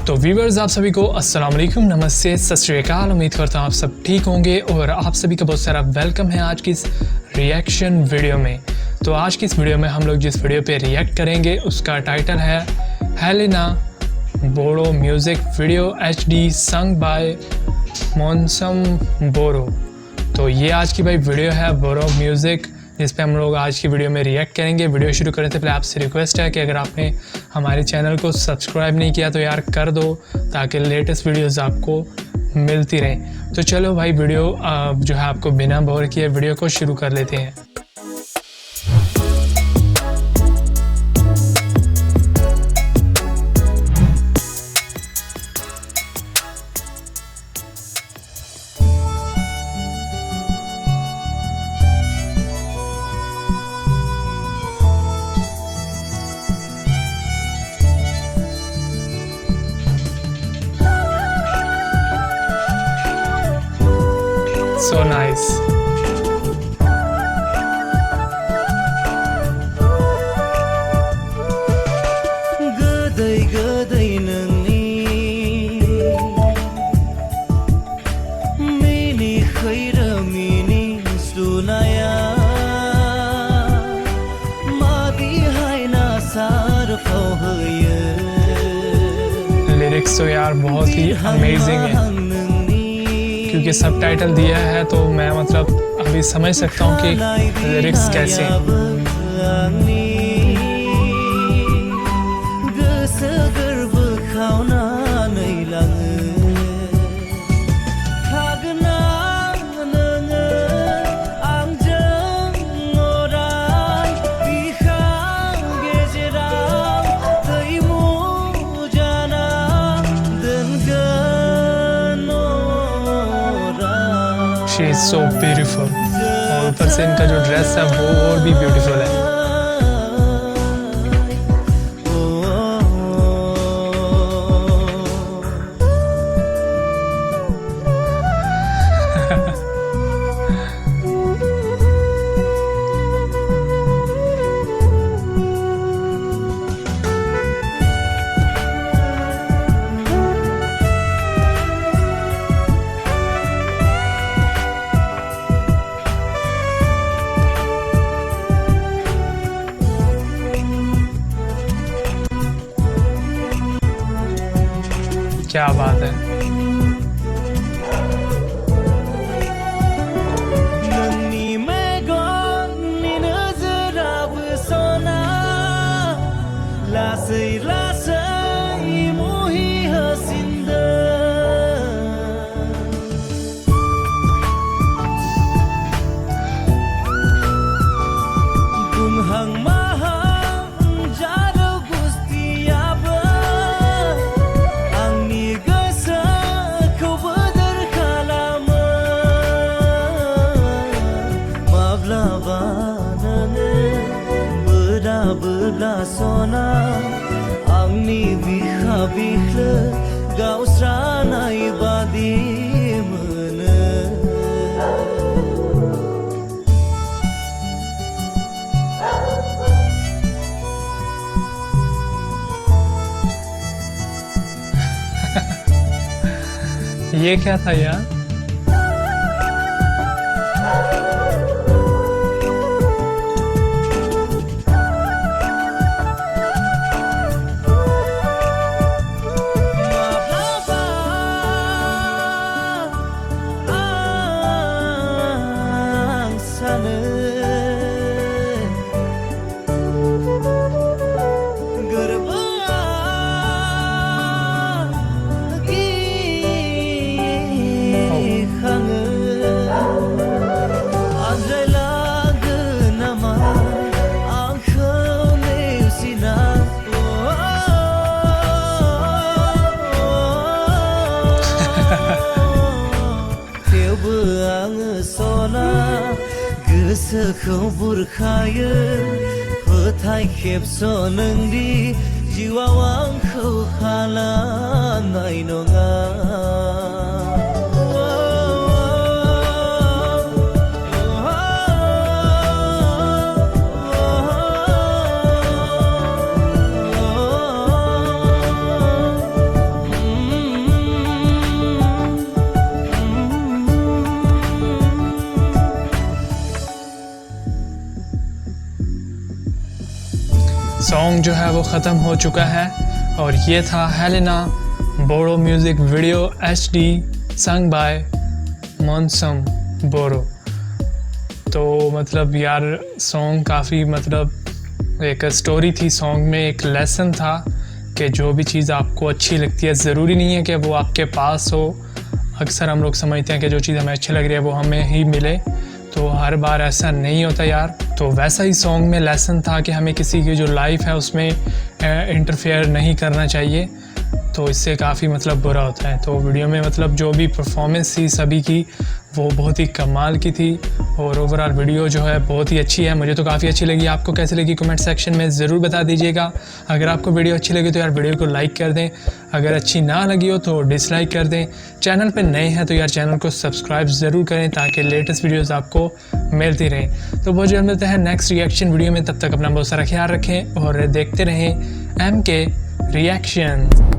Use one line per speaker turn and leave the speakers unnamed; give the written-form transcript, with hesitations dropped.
तो व्यूअर्स आप सभी को अस्सलाम वालेकुम, नमस्ते, सत श्री अकाल। उम्मीद करता हूँ आप सब ठीक होंगे और आप सभी का बहुत सारा वेलकम है आज की इस रिएक्शन वीडियो में। तो आज की इस वीडियो में हम लोग जिस वीडियो पे रिएक्ट करेंगे उसका टाइटल है Helena Boro music video HD song by Monsam Boro. तो ये आज की भाई वीडियो है बोरो म्यूज़िक, जिस पे हम लोग आज की वीडियो में रिएक्ट करेंगे। वीडियो शुरू करने से पहले आपसे रिक्वेस्ट है कि अगर आपने हमारे चैनल को सब्सक्राइब नहीं किया तो यार कर दो, ताकि लेटेस्ट वीडियोस आपको मिलती रहें। तो चलो भाई वीडियो जो है आपको बिना बोर किए वीडियो को शुरू कर लेते हैं। So nice.
Goday goday nangni mini khaira mini sunaya madi haina sar fauhye।
Lyrics तो यार बहुत ही अमेजिंग है, क्योंकि सबटाइटल दिया है तो मैं मतलब अभी समझ सकता हूँ कि लिरिक्स कैसे हैं। She is so beautiful और ऊपर से इनका जो ड्रेस है वो और भी ब्यूटीफुल है। क्या बात है।
नंगनी में गौनी नजराब सोना लासै लासै मोही हसिंदा बुंहां mahang jaro gustiaba बेला सना आंनि बिखा बिख्लो गावस्रानाय बादि मोनो।
ये क्या था यार? गोसोखौ बुरखायो फोथाय खेबस' नोंदि जिउआव आंखौ खालामनाय नङा। सॉन्ग जो है वो ख़त्म हो चुका है और ये था Helena Boro music video HD song by Monsam Boro. तो मतलब यार सॉन्ग काफ़ी मतलब एक स्टोरी थी सॉन्ग में, एक लेसन था कि जो भी चीज़ आपको अच्छी लगती है ज़रूरी नहीं है कि वो आपके पास हो। अक्सर हम लोग समझते हैं कि जो चीज़ हमें अच्छी लग रही है वो हमें ही मिले, तो हर बार ऐसा नहीं होता यार। तो वैसा ही सॉन्ग में लेसन था कि हमें किसी की जो लाइफ है उसमें इंटरफेयर नहीं करना चाहिए, तो इससे काफ़ी मतलब बुरा होता है। तो वीडियो में मतलब जो भी परफॉर्मेंस थी सभी की वो बहुत ही कमाल की थी और ओवरऑल वीडियो जो है बहुत ही अच्छी है। मुझे तो काफ़ी अच्छी लगी, आपको कैसी लगी कमेंट सेक्शन में ज़रूर बता दीजिएगा। अगर आपको वीडियो अच्छी लगी तो यार वीडियो को लाइक कर दें, अगर अच्छी ना लगी हो तो डिसलाइक कर दें। चैनल पर नए हैं तो यार चैनल को सब्सक्राइब ज़रूर करें ताकि लेटेस्ट वीडियोज़ आपको मिलती रहें। तो बहुत जल्द मिलते हैं नेक्स्ट रिएक्शन वीडियो में, तब तक अपना बहुत सारा ख्याल रखें और देखते रहें MK रिएक्शन।